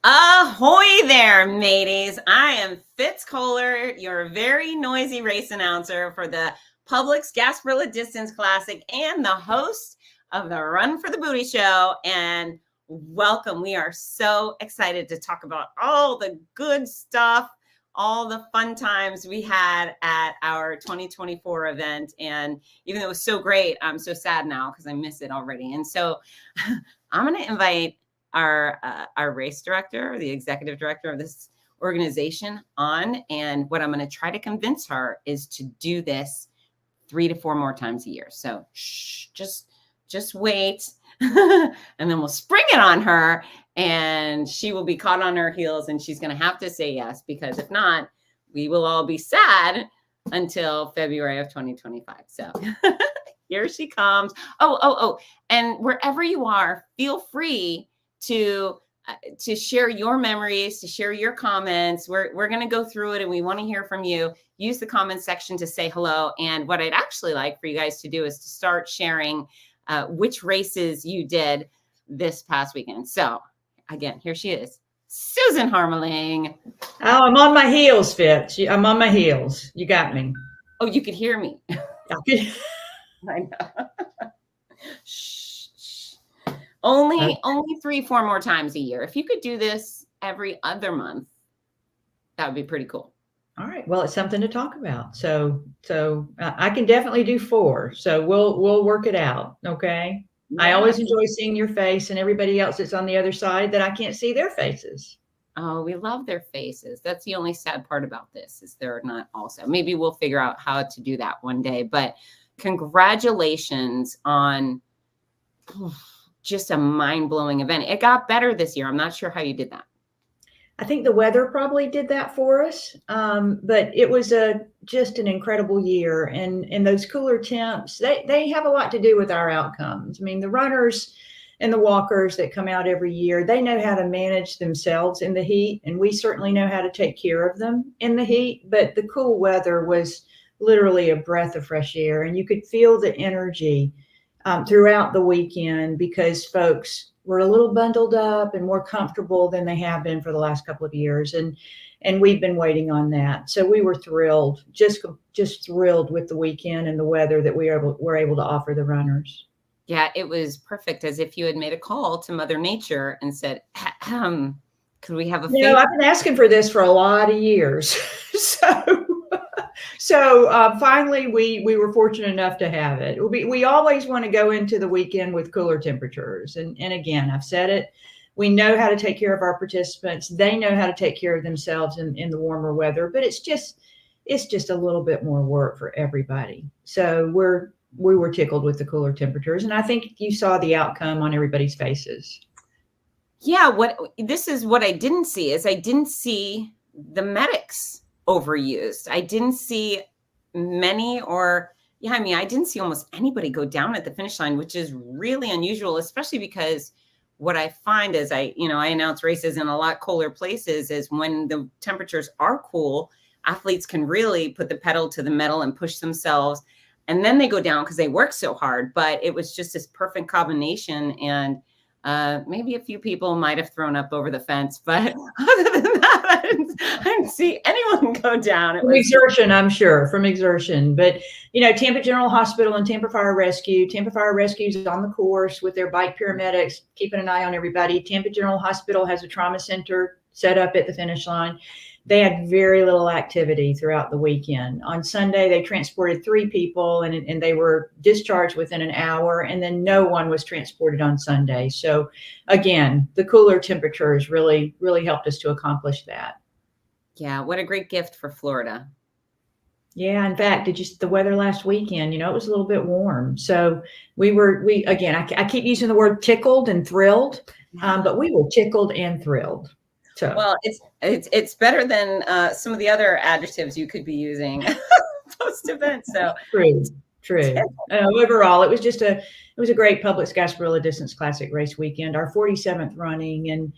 Ahoy there, mateys. I am Fitz Kohler, your very noisy race announcer for the Publix Gasparilla Distance Classic and the host of the Run for the Booty Show. And welcome. We are so excited to talk about all the good stuff, all the fun times we had at our 2024 event. And even though it was so great, I'm so sad now because I miss it already. And so I'm going to invite our race director, the executive director of this organization on. And what I'm going to try to convince her is to do this 3 to 4 more times a year. So just wait. And then we'll spring it on her and she will be caught on her heels and she's going to have to say yes, because if not, we will all be sad until February of 2025. So here she comes. Oh. And wherever you are, feel free to share your memories, to share your comments. We're going to go through it and we want to hear from you. Use the comment section to say hello. And what I'd actually like for you guys to do is to start sharing which races you did this past weekend. So again, here she is, Susan Harmeling. Oh, I'm on my heels, Fitz. I'm on my heels. You got me. Oh, you could hear me. Okay. I know. Shh. Only 3-4 more times a year. If you could do this every other month, that would be pretty cool. All right. Well, it's something to talk about. So I can definitely do 4. So we'll work it out. Okay. Yeah. I always enjoy seeing your face and everybody else that's on the other side that I can't see their faces. Oh, we love their faces. That's the only sad part about this is they're not also. Maybe we'll figure out how to do that one day. But congratulations on just a mind-blowing event. It got better this year. I'm not sure how you did that. I think the weather probably did that for us. But it was just an incredible year. And those cooler temps, they have a lot to do with our outcomes. I mean, the runners and the walkers that come out every year, they know how to manage themselves in the heat. And we certainly know how to take care of them in the heat. But the cool weather was literally a breath of fresh air. And you could feel the energy throughout the weekend because folks were a little bundled up and more comfortable than they have been for the last couple of years. And we've been waiting on that. So we were thrilled, just thrilled with the weekend and the weather that we were able to offer the runners. Yeah, it was perfect, as if you had made a call to Mother Nature and said, could we have a favor? I've been asking for this for a lot of years. So finally, we were fortunate enough to have it. We always want to go into the weekend with cooler temperatures. And again, I've said it, we know how to take care of our participants. They know how to take care of themselves in the warmer weather, but it's just a little bit more work for everybody. So we were tickled with the cooler temperatures. And I think you saw the outcome on everybody's faces. Yeah, this is what I didn't see is I didn't see the medics overused. I didn't see many I didn't see almost anybody go down at the finish line, which is really unusual, especially because what I find is I announce races in a lot colder places is when the temperatures are cool, athletes can really put the pedal to the metal and push themselves. And then they go down because they work so hard. But it was just this perfect combination. And maybe a few people might have thrown up over the fence, but other than that, I didn't see anyone go down. From exertion, I'm sure, from exertion. But, Tampa General Hospital and Tampa Fire Rescue is on the course with their bike paramedics, keeping an eye on everybody. Tampa General Hospital has a trauma center set up at the finish line. They had very little activity throughout the weekend. On Sunday, they transported 3 people and they were discharged within an hour, and then no one was transported on Sunday. So again, the cooler temperatures really, really helped us to accomplish that. Yeah, what a great gift for Florida. Yeah, in fact, the weather last weekend, it was a little bit warm. So I keep using the word tickled and thrilled, but we were tickled and thrilled. So. Well, it's better than some of the other adjectives you could be using post-event. So true. Overall, it was a great Publix Gasparilla Distance Classic race weekend, our 47th running, and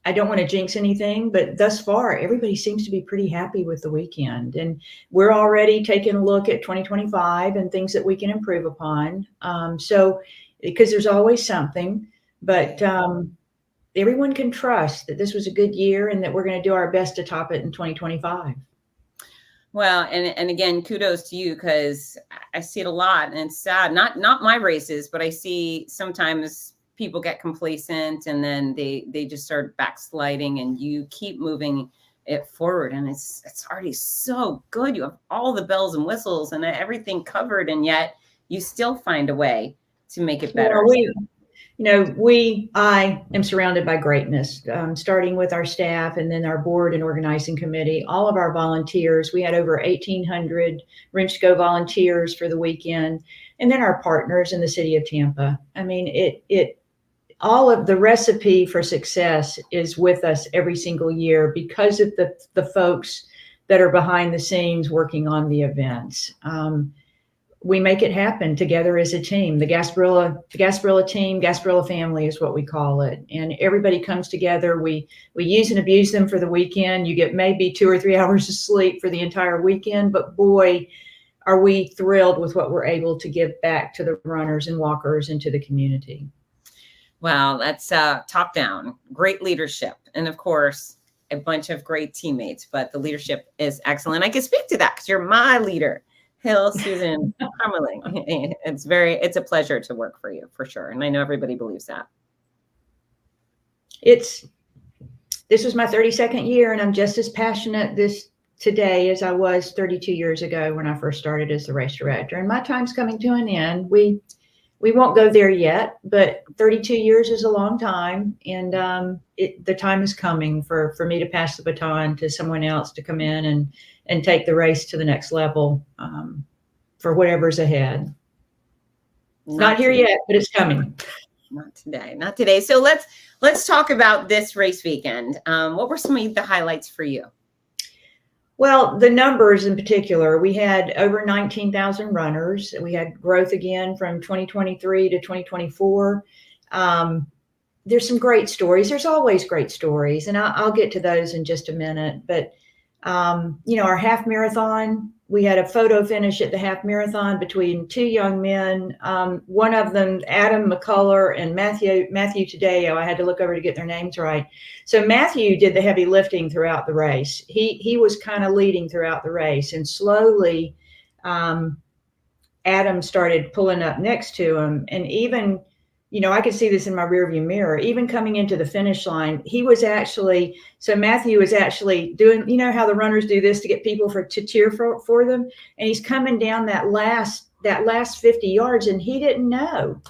I don't want to jinx anything, but thus far, everybody seems to be pretty happy with the weekend, and we're already taking a look at 2025 and things that we can improve upon. So, because there's always something, but everyone can trust that this was a good year and that we're going to do our best to top it in 2025. Well, and again, kudos to you, because I see it a lot, and it's sad. Not my races, but I see sometimes people get complacent and then they just start backsliding, and you keep moving it forward, and it's already so good. You have all the bells and whistles and everything covered, and yet you still find a way to make it better. I am surrounded by greatness, starting with our staff and then our board and organizing committee, all of our volunteers. We had over 1,800 Rinchco volunteers for the weekend, and then our partners in the city of Tampa. I mean, all of the recipe for success is with us every single year because of the folks that are behind the scenes working on the events. We make it happen together as a team. The Gasparilla team, Gasparilla family is what we call it. And everybody comes together. We use and abuse them for the weekend. You get maybe 2 or 3 hours of sleep for the entire weekend, but boy, are we thrilled with what we're able to give back to the runners and walkers and to the community. Wow, that's top down, great leadership. And of course, a bunch of great teammates, but the leadership is excellent. I can speak to that because you're my leader. Hill, Susan, Carmeling. It's a pleasure to work for you, for sure. And I know everybody believes that. This was my 32nd year, and I'm just as passionate today as I was 32 years ago when I first started as the race director. And my time's coming to an end. We won't go there yet, but 32 years is a long time. And the time is coming for me to pass the baton to someone else to come in and take the race to the next level for whatever's ahead. Not here yet, but it's coming. Not today. So let's talk about this race weekend. What were some of the highlights for you? Well, the numbers in particular, we had over 19,000 runners. We had growth again from 2023 to 2024. There's some great stories. There's always great stories, and I'll get to those in just a minute. But our half marathon, we had a photo finish at the half marathon between 2 young men. One of them, Adam McCullough and Matthew Tadeo. I had to look over to get their names right. So Matthew did the heavy lifting throughout the race. He was kind of leading throughout the race, and slowly Adam started pulling up next to him. And even, I could see this in my rearview mirror, even coming into the finish line, Matthew was actually doing, how the runners do this to get people to cheer for them. And he's coming down that last 50 yards, and he didn't know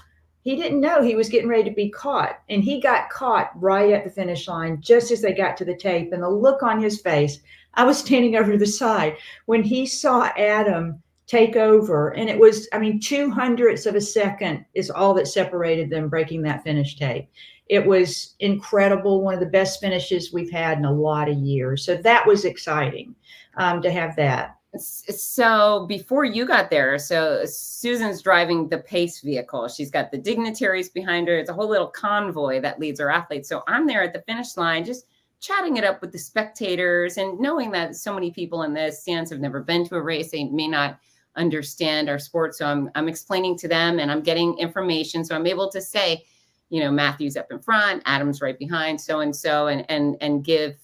he was getting ready to be caught. And he got caught right at the finish line, just as they got to the tape. And the look on his face, I was standing over to the side when he saw Adam take over. And it was, 200ths of a second is all that separated them breaking that finish tape. It was incredible. One of the best finishes we've had in a lot of years. So that was exciting to have that. So before you got there, so Susan's driving the pace vehicle. She's got the dignitaries behind her. It's a whole little convoy that leads our athletes. So I'm there at the finish line, just chatting it up with the spectators, and knowing that so many people in the stands have never been to a race. They may not understand our sport. So I'm explaining to them, and I'm getting information. So I'm able to say, Matthew's up in front, Adam's right behind, so-and-so, and give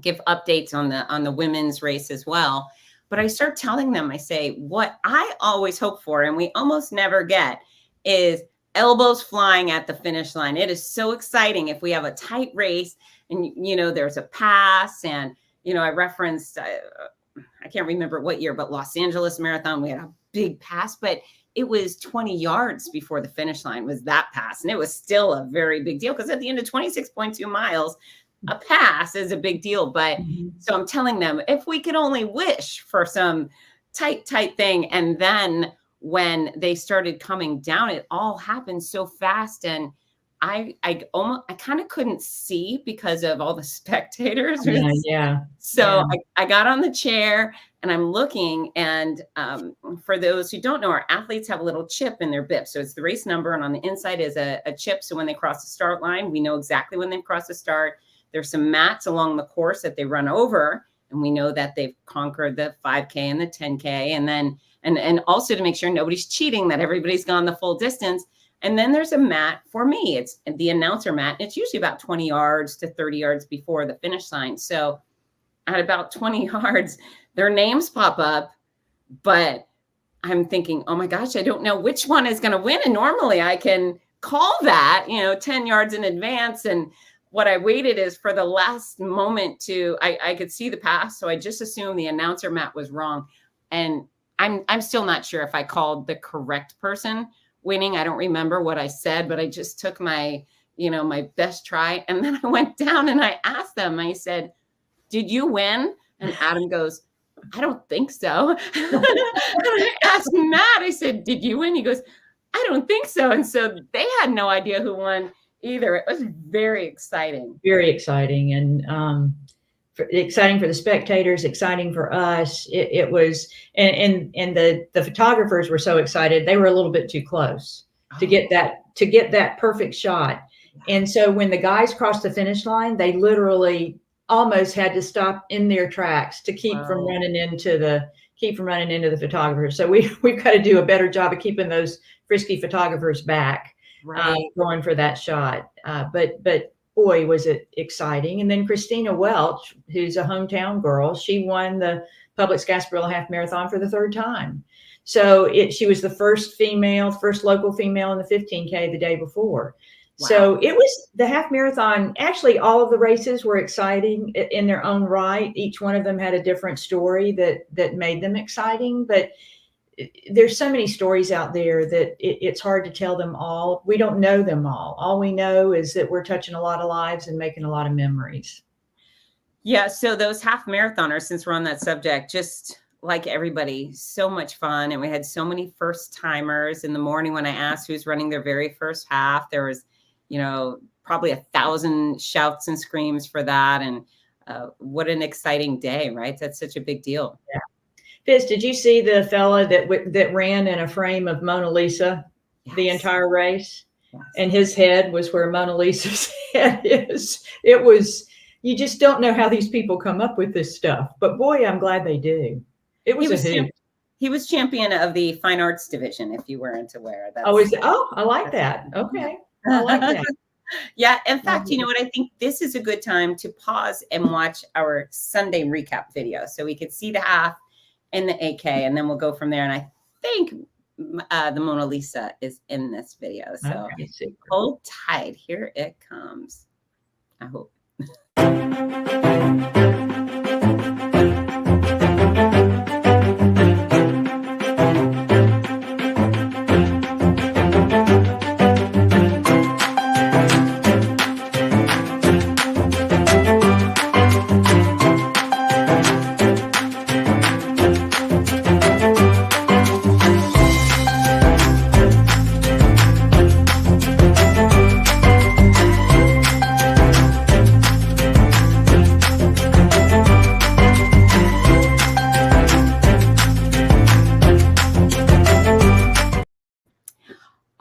updates on the women's race as well. But I start telling them, I say, what I always hope for, and we almost never get, is elbows flying at the finish line. It is so exciting if we have a tight race and, there's a pass. And, I referenced, I can't remember what year, but Los Angeles Marathon, we had a big pass, but it was 20 yards before the finish line was that pass. And it was still a very big deal, because at the end of 26.2 miles, a pass is a big deal. But so I'm telling them, if we could only wish for some tight thing. And then when they started coming down, it all happened so fast. And I kind of couldn't see because of all the spectators. Yeah. So I got on the chair and I'm looking, and for those who don't know, our athletes have a little chip in their bib. So it's the race number, and on the inside is a chip. So when they cross the start line, we know exactly when they've crossed the start. There's some mats along the course that they run over, and we know that they've conquered the 5K and the 10K. And then, and also to make sure nobody's cheating, that everybody's gone the full distance. And then there's a mat for me. It's the announcer mat. It's usually about 20 yards to 30 yards before the finish line. So at about 20 yards, their names pop up, but I'm thinking, oh my gosh, I don't know which one is going to win. And normally I can call that, 10 yards in advance. And what I waited is for the last moment I could see the pass. So I just assumed the announcer mat was wrong. And I'm still not sure if I called the correct person winning. I don't remember what I said, but I just took my best try. And then I went down and I asked them, I said, did you win? And Adam goes, I don't think so. And I asked Matt, I said, did you win? He goes, I don't think so. And so they had no idea who won either. It was very exciting. Very exciting. And exciting for the spectators, exciting for us. It was, and the photographers were so excited. They were a little bit too close to get that perfect shot. And so when the guys crossed the finish line, they literally almost had to stop in their tracks to keep from running into the photographers. So we've got to do a better job of keeping those frisky photographers back, going for that shot. But boy, was it exciting. And then Christina Welch, who's a hometown girl, she won the Publix Gasparilla Half Marathon for the third time. So she was the first local female in the 15K the day before. Wow. So it was the half marathon. Actually, all of the races were exciting in their own right. Each one of them had a different story that made them exciting. But there's so many stories out there that it's hard to tell them all. We don't know them all. All we know is that we're touching a lot of lives and making a lot of memories. Yeah. So those half marathoners, since we're on that subject, just like everybody, so much fun. And we had so many first timers in the morning. When I asked who's running their very first half, there was probably 1,000 shouts and screams for that. And what an exciting day, right? That's such a big deal. Yeah. Fitz, did you see the fella that ran in a frame of Mona Lisa the entire race? Yes. And his head was where Mona Lisa's head is. It was, you just don't know how these people come up with this stuff. But boy, I'm glad they do. It was a hoot. He was champion of the fine arts division, if you weren't aware. I like that. Okay. I like that. Yeah. In fact, you know what? I think this is a good time to pause and watch our Sunday recap video so we could see the half and the AK, and then we'll go from there. And I think the Mona Lisa is in this video. So hold tight. Here it comes. I hope.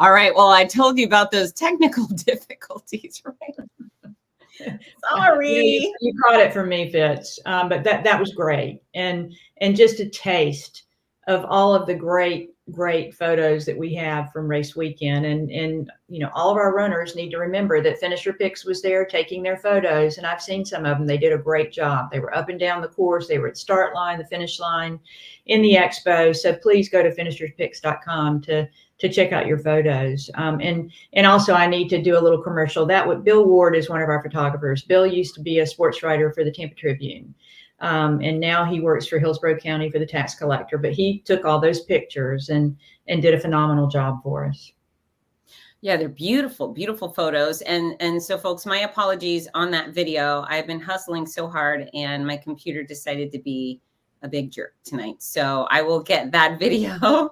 All right. Well, I told you about those technical difficulties, right? Sorry. You caught it from me, Fitz. But that was great. And just a taste of all of the great photos that we have from race weekend. And all of our runners need to remember that Finisher Picks was there taking their photos. And I've seen some of them. They did a great job. They were up and down the course. They were at start line, the finish line, in the expo. So please go to finisherpicks.com to check out your photos. And also I need to do a little commercial. Bill Ward is one of our photographers. Bill used to be a sports writer for the Tampa Tribune. And now he works for Hillsborough County for the tax collector, but he took all those pictures and did a phenomenal job for us. Yeah, they're beautiful, beautiful photos. And so folks, my apologies on that video. I've been hustling so hard and my computer decided to be a big jerk tonight. So I will get that video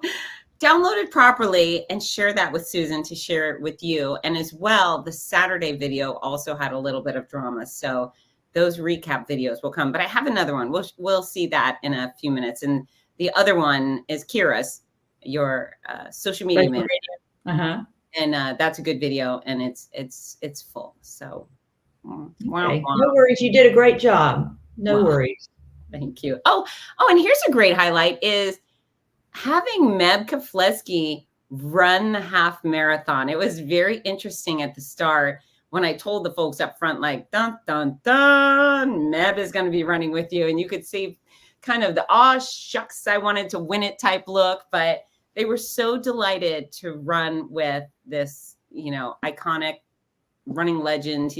downloaded properly and share that with Susan to share it with you. And as well, the Saturday video also had a little bit of drama. So those recap videos will come, but I have another one. We'll see that in a few minutes. And the other one is Kira's, your social media manager. And that's a good video, and it's full. So okay. No worries. You did a great job. No worries. Thank you. Oh, and here's a great highlight is having Meb Kefleski run the half marathon. It was very interesting at the start when I told the folks up front, like, dun, dun, dun, Meb is going to be running with you. And you could see kind of the, aw, shucks, I wanted to win it type look, but they were so delighted to run with this, iconic running legend.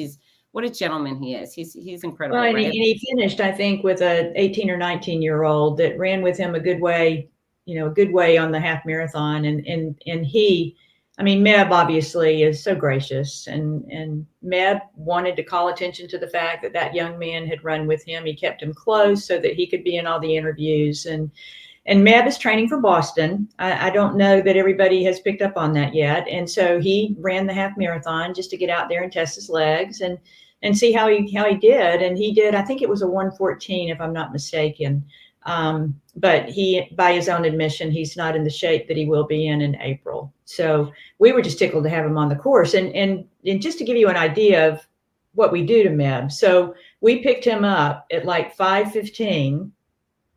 What a gentleman he is. He's incredible. Well, and right? he finished, I think, with a 18 or 19-year-old that ran with him a good way on the half marathon. And he, Meb obviously is so gracious, and Meb wanted to call attention to the fact that young man had run with him. He kept him close so that he could be in all the interviews. And Meb is training for Boston. I don't know that everybody has picked up on that yet. And so he ran the half marathon just to get out there and test his legs and see how he did. And he did, I think it was a 1:14, if I'm not mistaken. But he, by his own admission, he's not in the shape that he will be in April. So we were just tickled to have him on the course. And just to give you an idea of what we do to Meb. So we picked him up at like 5:15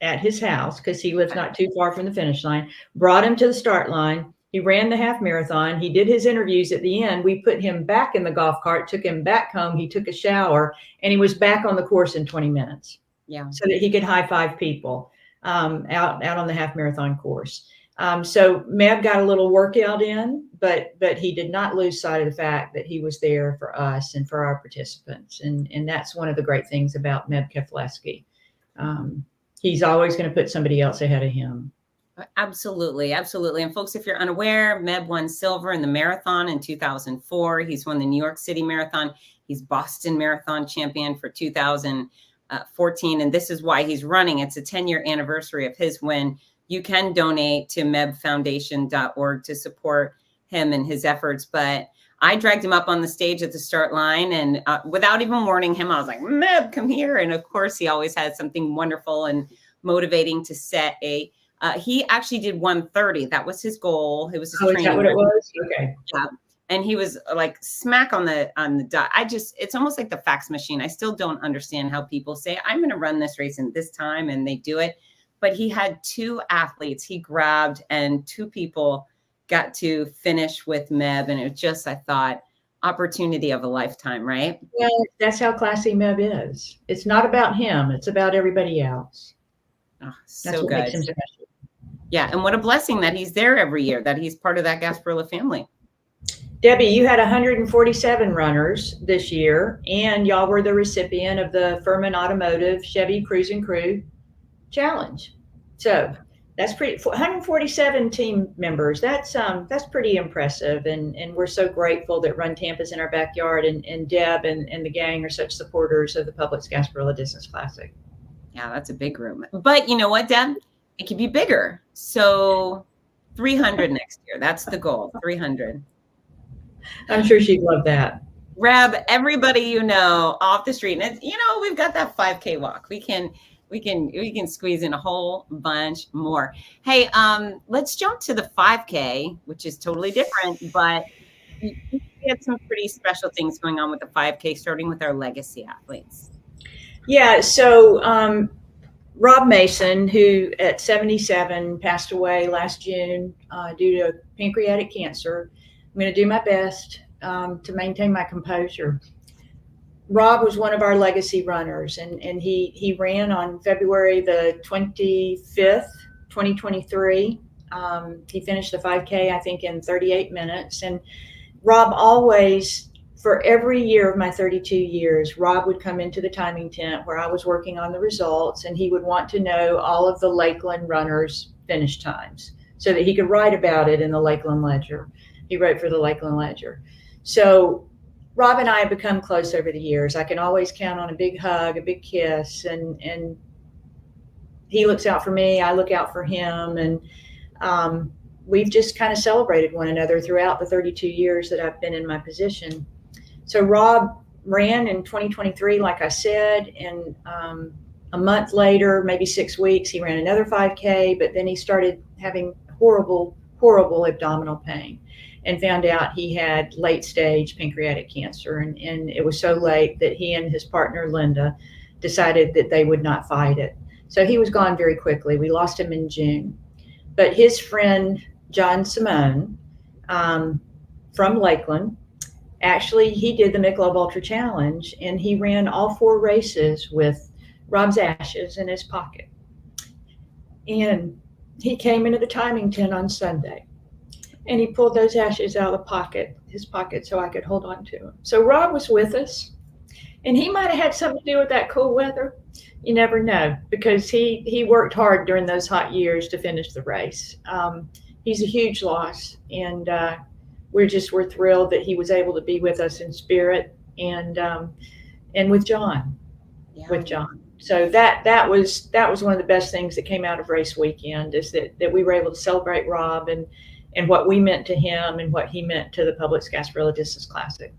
at his house, because he lives not too far from the finish line, brought him to the start line. He ran the half marathon. He did his interviews at the end. We put him back in the golf cart, took him back home. He took a shower, and he was back on the course in 20 minutes. Yeah. So that he could high five people out on the half marathon course. So Meb got a little workout in, but he did not lose sight of the fact that he was there for us and for our participants. And that's one of the great things about Meb Keflezighi. He's always going to put somebody else ahead of him. Absolutely. Absolutely. And folks, if you're unaware, Meb won silver in the marathon in 2004. He's won the New York City Marathon. He's Boston Marathon champion for 2014. And this is why he's running. It's a 10-year anniversary of his win. You can donate to mebfoundation.org to support him and his efforts. But I dragged him up on the stage at the start line, and without even warning him, I was like, Meb, come here. And of course, he always had something wonderful and motivating to set he actually did 1:30. That was his goal. It was his training. Is that what it was? Okay. Yeah. And he was like smack on the dot. It's almost like the fax machine. I still don't understand how people say, I'm going to run this race in this time, and they do it. But he had two athletes he grabbed, and two people got to finish with Meb. And it was just, I thought, opportunity of a lifetime, right? Well, that's how classy Meb is. It's not about him. It's about everybody else. Oh, That's so what good. makes him special. Yeah. And what a blessing that he's there every year, that he's part of that Gasparilla family. Debbie, you had 147 runners this year, and y'all were the recipient of the Furman Automotive Chevy Cruise and Crew Challenge. So that's pretty. 147 team members. That's pretty impressive, and we're so grateful that Run Tampa's in our backyard, and Deb and the gang are such supporters of the Publix Gasparilla Distance Classic. Yeah, that's a big room. But you know what, Deb? It could be bigger. So 300 next year. That's the goal. 300. I'm sure she'd love that. Grab everybody off the street, and we've got that 5K walk. We can squeeze in a whole bunch more. Hey, let's jump to the 5K, which is totally different, but we had some pretty special things going on with the 5K, starting with our legacy athletes. Yeah. So Rob Mason, who at 77 passed away last June due to pancreatic cancer. I'm going to do my best to maintain my composure. Rob was one of our legacy runners, and he ran on February the 25th, 2023. He finished the 5K, I think, in 38 minutes. And Rob always, for every year of my 32 years, Rob would come into the timing tent where I was working on the results, and he would want to know all of the Lakeland runners' finish times so that he could write about it in the Lakeland Ledger. He wrote for the Lakeland Ledger. So Rob and I have become close over the years. I can always count on a big hug, a big kiss, and he looks out for me, I look out for him, and we've just kind of celebrated one another throughout the 32 years that I've been in my position. So Rob ran in 2023, like I said, and a month later, maybe 6 weeks, he ran another 5K, but then he started having horrible abdominal pain and found out he had late stage pancreatic cancer. And it was so late that he and his partner, Linda, decided that they would not fight it. So he was gone very quickly. We lost him in June. But his friend, John Simone, from Lakeland. Actually, he did the Michelob Ultra Challenge, and he ran all 4 races with Rob's ashes in his pocket. And he came into the timing tent on Sunday, and he pulled those ashes out of his pocket, so I could hold on to them. So Rob was with us, and he might have had something to do with that cool weather. You never know, because he worked hard during those hot years to finish the race. He's a huge loss, and we're thrilled that he was able to be with us in spirit, and with John. Yeah. With John. So that was one of the best things that came out of race weekend, is that we were able to celebrate Rob and what we meant to him and what he meant to the Publix Gasparilla Distance Classic.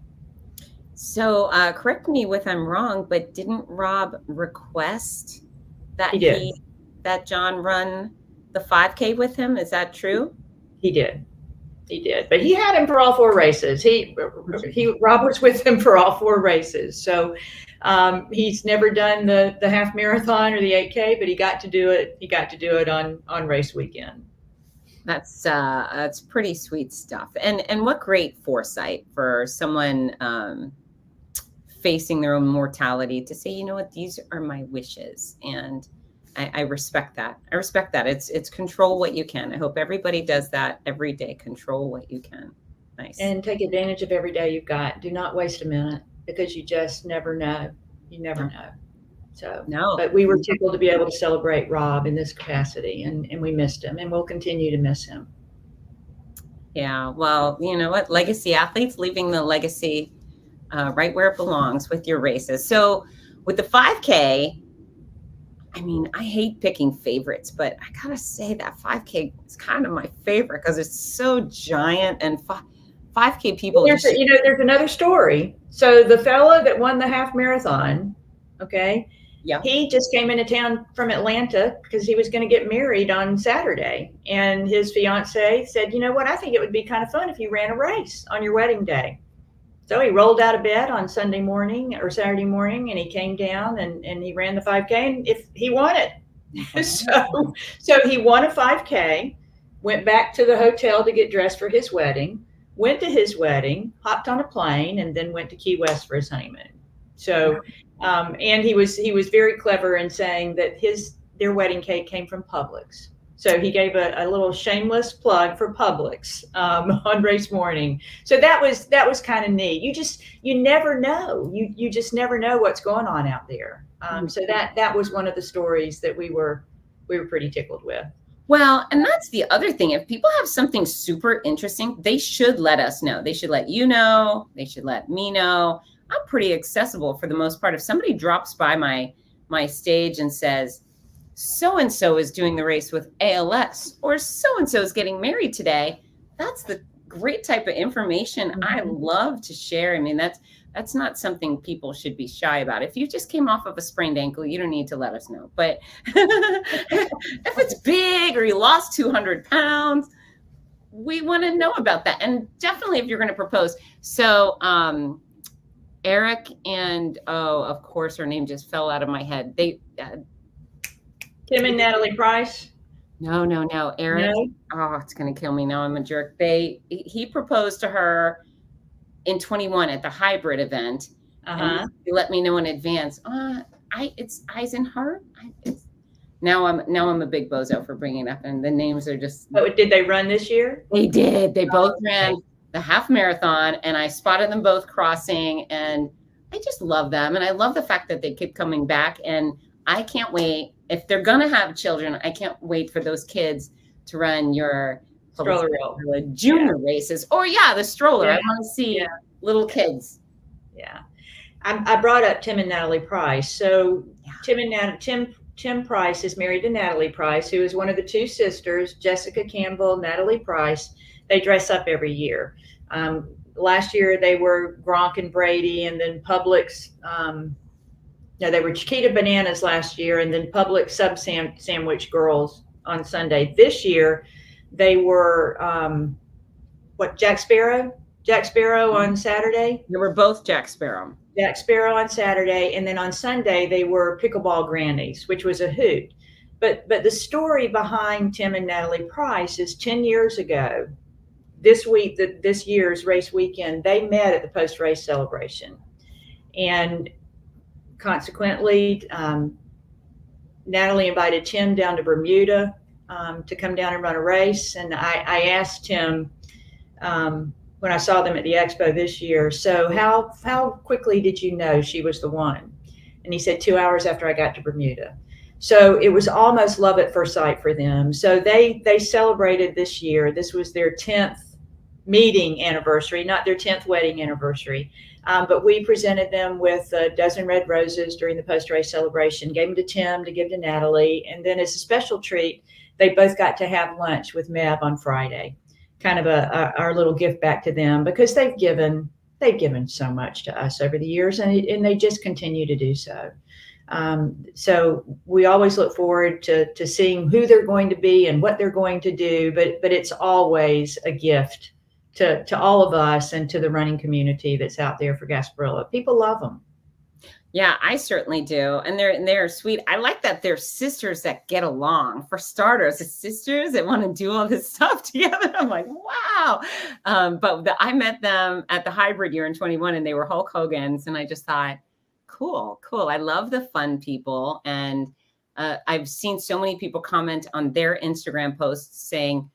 So correct me if I'm wrong, but didn't Rob request that that John run the 5K with him? Is that true? He did, but he had him for all 4 races. Rob was with him for all 4 races. So he's never done the half marathon or the 8K, but he got to do it. He got to do it on race weekend. That's pretty sweet stuff. And what great foresight for someone facing their own mortality to say, you know what, these are my wishes. And I respect that. It's control what you can. I hope everybody does that every day. Control what you can. Nice. And take advantage of every day you've got. Do not waste a minute, because you just never know. You never know. So, but we were tickled to be able to celebrate Rob in this capacity, and we missed him, and we'll continue to miss him. Yeah. Well, you know what? Legacy athletes leaving the legacy right where it belongs with your races. So with the 5K, I mean, I hate picking favorites, but I gotta say that 5K is kind of my favorite because it's so giant, and 5K people. There's another story. So the fellow that won the half marathon, okay, yeah, he just came into town from Atlanta because he was going to get married on Saturday, and his fiance said, "You know what? I think it would be kind of fun if you ran a race on your wedding day." So he rolled out of bed on Sunday morning or Saturday morning, and he came down and he ran the 5K, and if he won it. So he won a 5K, went back to the hotel to get dressed for his wedding, went to his wedding, hopped on a plane, and then went to Key West for his honeymoon. So, and he was very clever in saying that their wedding cake came from Publix. So he gave a little shameless plug for Publix on race morning. So that was kind of neat. You never know. You just never know what's going on out there. So that was one of the stories that we were pretty tickled with. Well, and that's the other thing. If people have something super interesting, they should let us know. They should let you know. They should let me know. I'm pretty accessible for the most part. If somebody drops by my stage and says, so-and-so is doing the race with ALS, or so-and-so is getting married today, that's the great type of information I love to share. I mean, that's not something people should be shy about. If you just came off of a sprained ankle, you don't need to let us know. But if it's big or you lost 200 pounds, we want to know about that. And definitely if you're going to propose. So Eric and, of course, her name just fell out of my head. Tim and Natalie Price? No. Eric. No? Oh, it's going to kill me. Now I'm a jerk. He proposed to her in 21 at the hybrid event. He let me know in advance. It's Eisenhart. Now I'm a big bozo for bringing it up, and the names are just. Oh, did they run this year? They did. They both ran the half marathon, and I spotted them both crossing, and I just love them, and I love the fact that they keep coming back, and I can't wait. If they're going to have children, I can't wait for those kids to run your stroller junior races. Or the stroller. I want to see little kids. Yeah. I brought up Tim and Natalie Price. So Tim Price is married to Natalie Price, who is one of the 2 sisters, Jessica Campbell, Natalie Price. They dress up every year. Last year they were Gronk and Brady, and then Publix. They were Chiquita Bananas last year, and then Publix Sub Sandwich Girls on Sunday. This year, they were Jack Sparrow? Jack Sparrow on Saturday. They were both Jack Sparrow. Jack Sparrow on Saturday, and then on Sunday they were Pickleball Grannies, which was a hoot. But the story behind Tim and Natalie Price is 10 years ago. this week, this year's race weekend, they met at the post-race celebration. And consequently, Natalie invited Tim down to Bermuda to come down and run a race. And I asked him when I saw them at the expo this year, so how quickly did you know she was the one? And he said 2 hours after I got to Bermuda. So it was almost love at first sight for them. So they celebrated this year. This was their 10th meeting anniversary, not their 10th wedding anniversary. But we presented them with a dozen red roses during the post-race celebration, gave them to Tim to give to Natalie. And then as a special treat, they both got to have lunch with Meb on Friday, kind of our little gift back to them, because they've given so much to us over the years, and they just continue to do so. So we always look forward to seeing who they're going to be and what they're going to do, but it's always a gift to all of us and to the running community that's out there for Gasparilla. People love them. Yeah, I certainly do. And they're sweet. I like that they're sisters that get along. For starters, it's sisters that want to do all this stuff together. I'm like, wow. But I met them at the hybrid year in 21, and they were Hulk Hogan's. And I just thought, cool. I love the fun people. And I've seen so many people comment on their Instagram posts saying,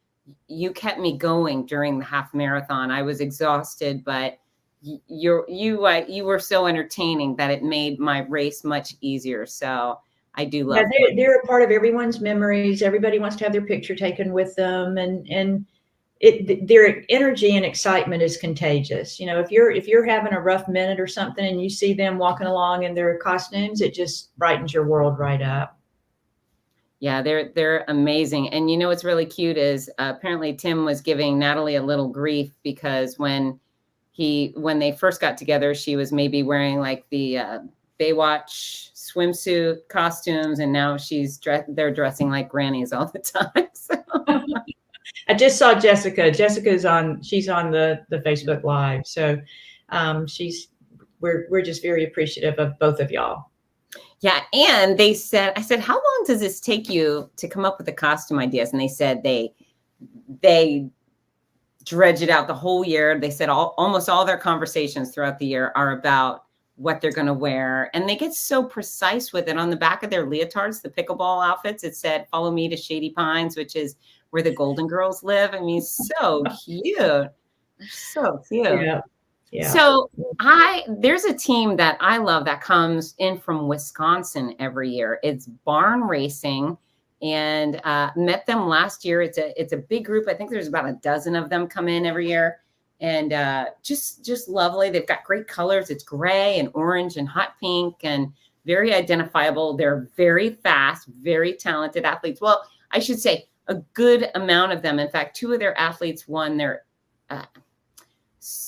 you kept me going during the half marathon. I was exhausted, but you were so entertaining that it made my race much easier. So I do love. Yeah, they're a part of everyone's memories. Everybody wants to have their picture taken with them, and their energy and excitement is contagious. You know, if you're having a rough minute or something, and you see them walking along in their costumes, it just brightens your world right up. Yeah, they're amazing. And you know what's really cute is apparently Tim was giving Natalie a little grief because when they first got together, she was maybe wearing like the Baywatch swimsuit costumes, and now they're dressing like grannies all the time. So. I just saw Jessica. She's on the Facebook Live. So we're just very appreciative of both of y'all. Yeah. And I said, how long does this take you to come up with the costume ideas? And they said they dredge it out the whole year. They said almost all their conversations throughout the year are about what they're going to wear. And they get so precise with it. On the back of their leotards, the pickleball outfits, it said, follow me to Shady Pines, which is where the Golden Girls live. I mean, so cute. So cute. Yeah. Yeah. So there's a team that I love that comes in from Wisconsin every year. It's Barn Racing, and met them last year. It's a big group. I think there's about a dozen of them come in every year, and just lovely. They've got great colors. It's gray and orange and hot pink and very identifiable. They're very fast, very talented athletes. Well, I should say a good amount of them. In fact, two of their athletes won their.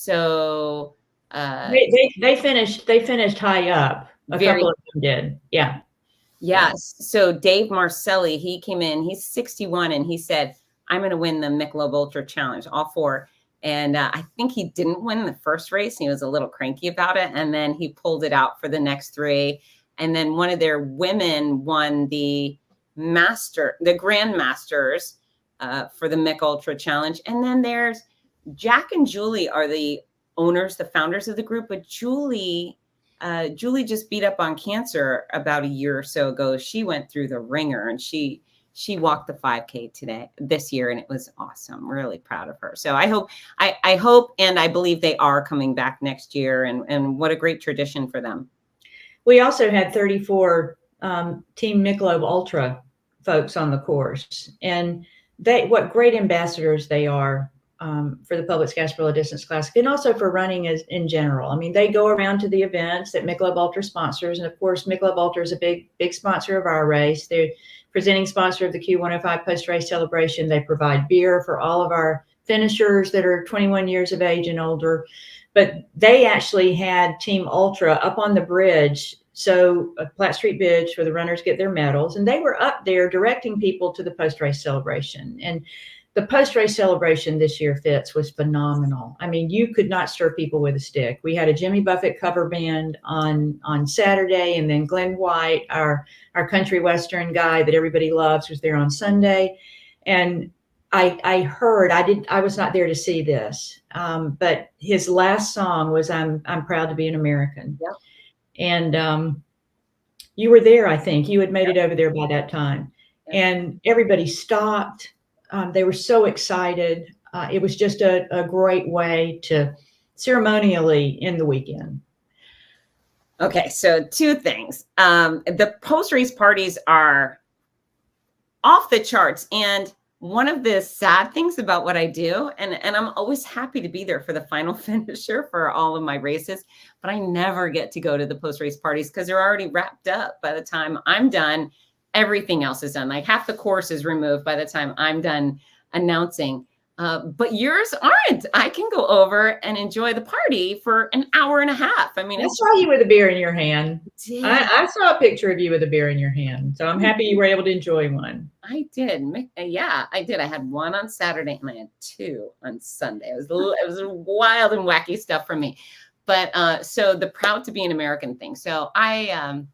They finished high up. A couple of them did. Yeah. Yes. So Dave Marcelli, he came in, he's 61, and he said, I'm going to win the Michelob Ultra Challenge, all four. And I think he didn't win the first race. He was a little cranky about it. And then he pulled it out for the next three. And then one of their women won the Grand Masters for the Michelob Ultra Challenge. And then there's Jack and Julie are the owners, the founders of the group. But Julie just beat up on cancer about a year or so ago. She went through the ringer, and she walked the 5K this year, and it was awesome. Really proud of her. So I hope and I believe they are coming back next year, and what a great tradition for them. We also had 34 Team Michelob Ultra folks on the course, and what great ambassadors they are for the Publix Gasparilla Distance Classic, and also for running in general. I mean, they go around to the events that Michelob Ultra sponsors, and of course, Michelob Ultra is a big sponsor of our race. They're presenting sponsor of the Q105 post-race celebration. They provide beer for all of our finishers that are 21 years of age and older. But they actually had Team Ultra up on the bridge, so a Platte Street Bridge, where the runners get their medals, and they were up there directing people to the post-race celebration. And the post-race celebration this year, Fitz, was phenomenal. I mean, you could not stir people with a stick. We had a Jimmy Buffett cover band on Saturday, and then Glenn White, our country western guy that everybody loves, was there on Sunday. And I heard, I was not there to see this, but his last song was I'm proud to be an American. Yep. And you were there, I think. You had made Yep. it over there by that time. Yep. And everybody stopped. They were so excited. It was just a great way to ceremonially end the weekend. Okay, so two things. The post-race parties are off the charts. And one of the sad things about what I do, and I'm always happy to be there for the final finisher for all of my races, but I never get to go to the post-race parties because they're already wrapped up by the time I'm done. Everything else is done. Like half the course is removed by the time I'm done announcing. But yours aren't. I can go over and enjoy the party for an hour and a half. I mean, I saw you with a beer in your hand. Yeah. I saw a picture of you with a beer in your hand. So I'm happy you were able to enjoy one. I did. Yeah, I did. I had one on Saturday and I had two on Sunday. It was wild and wacky stuff for me. But so the proud to be an American thing. So I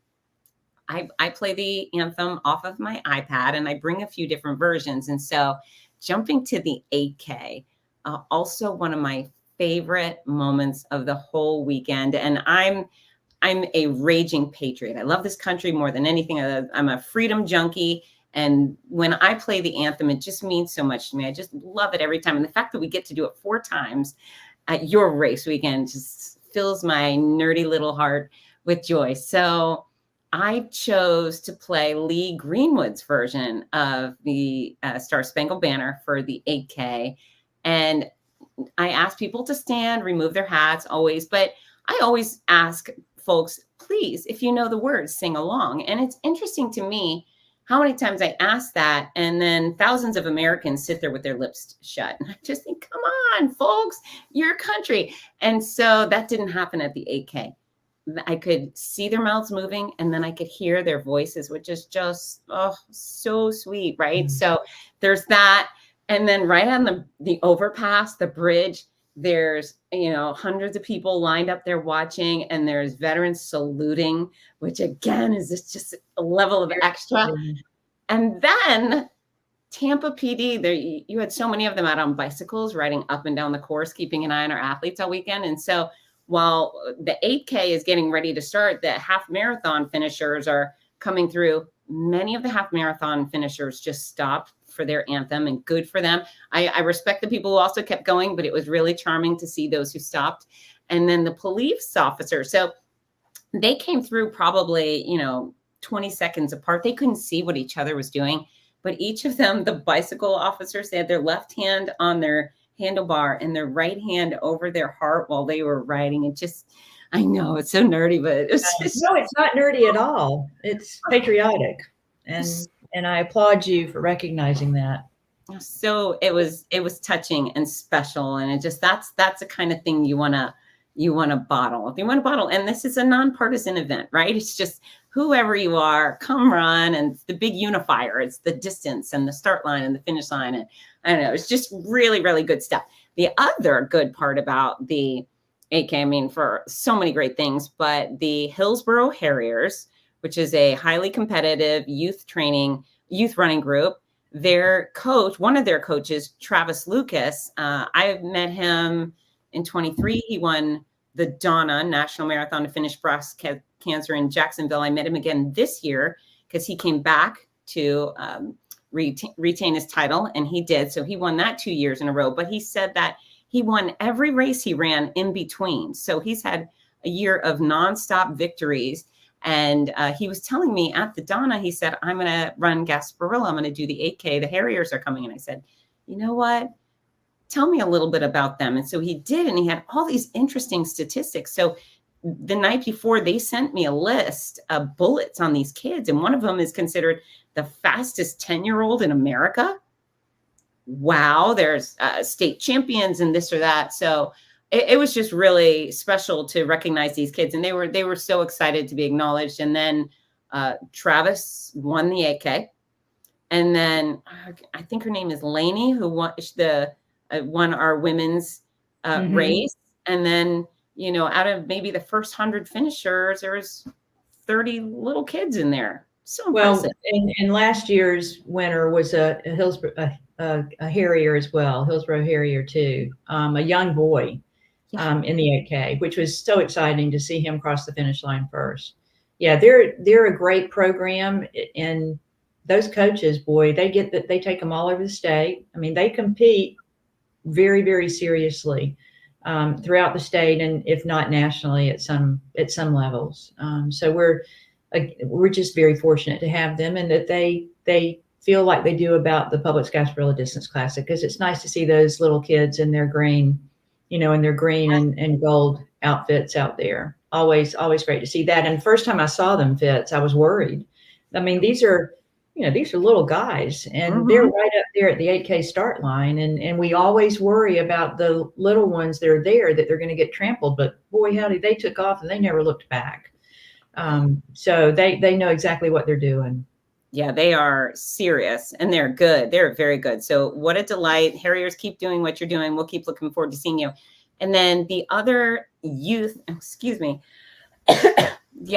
play the anthem off of my iPad and I bring a few different versions. And so jumping to the 8K, also one of my favorite moments of the whole weekend. And I'm a raging patriot. I love this country more than anything. I'm a freedom junkie. And when I play the anthem, it just means so much to me. I just love it every time. And the fact that we get to do it 4 times at your race weekend just fills my nerdy little heart with joy. So I chose to play Lee Greenwood's version of the Star Spangled Banner for the 8K. And I asked people to stand, remove their hats always, but I always ask folks, please, if you know the words, sing along. And it's interesting to me how many times I ask that, and then thousands of Americans sit there with their lips shut. And I just think, come on, folks, your country. And so that didn't happen at the 8K. I could see their mouths moving and then I could hear their voices, which is just, oh, so sweet, right? Mm-hmm. So there's that. And then right on the overpass, the bridge, there's, hundreds of people lined up there watching, and there's veterans saluting, which again is just a level of extra. And then Tampa PD, there you had so many of them out on bicycles riding up and down the course, keeping an eye on our athletes all weekend. And so while the 8K is getting ready to start, the half marathon finishers are coming through. Many of the half marathon finishers just stopped for their anthem, and good for them. I respect the people who also kept going, but it was really charming to see those who stopped. And then the police officers, so they came through probably, 20 seconds apart. They couldn't see what each other was doing, but each of them, the bicycle officers, they had their left hand on their handlebar and their right hand over their heart while they were riding. It just, I know it's so nerdy, but it's just, no, it's not nerdy at all. It's patriotic. And I applaud you for recognizing that. So it was touching and special. And it just, that's the kind of thing you want to bottle. If you want to bottle, and this is a nonpartisan event, right? It's just whoever you are, come run. And the big unifier, it's the distance and the start line and the finish line. And I don't know, it's just really, really good stuff. The other good part about the 8K, I mean, for so many great things, but the Hillsborough Harriers, which is a highly competitive youth running group, their coach, one of their coaches, Travis Lucas, I met him in 23. He won the Donna National Marathon to finish breast cancer in Jacksonville. I met him again this year because he came back to retain his title, and he did. So he won that 2 years in a row. But he said that he won every race he ran in between. So he's had a year of nonstop victories. And he was telling me at the Donna, he said, I'm going to run Gasparilla. I'm going to do the 8K. The Harriers are coming. And I said, you know what? Tell me a little bit about them. And so he did. And he had all these interesting statistics. So the night before, they sent me a list of bullets on these kids. And one of them is considered the fastest 10-year-old in America. Wow. There's state champions and this or that. So it was just really special to recognize these kids. And they were so excited to be acknowledged. And then Travis won the 8K. And then I think her name is Lainey, who won our women's race. And then, out of maybe the first 100 finishers, there was 30 little kids in there. So impressive. Well, and last year's winner was a a Harrier as well, Hillsborough Harrier too, a young boy in the 8K, which was so exciting to see him cross the finish line first. Yeah, they're a great program, and those coaches, boy, they take them all over the state. I mean, they compete very, very seriously throughout the state, and if not nationally at some levels. So we're just very fortunate to have them, and that they feel like they do about the Publix Gasparilla Distance Classic, because it's nice to see those little kids in their green, and gold outfits out there. Always great to see that. And the first time I saw them, Fitz, I was worried. I mean, these are little guys, and they're right up there at the 8K start line. And we always worry about the little ones that are there, that they're going to get trampled. But boy, howdy, they took off and they never looked back. So they know exactly what they're doing. Yeah, they are serious, and they're good. They're very good. So what a delight. Harriers, keep doing what you're doing. We'll keep looking forward to seeing you. And then the other youth, the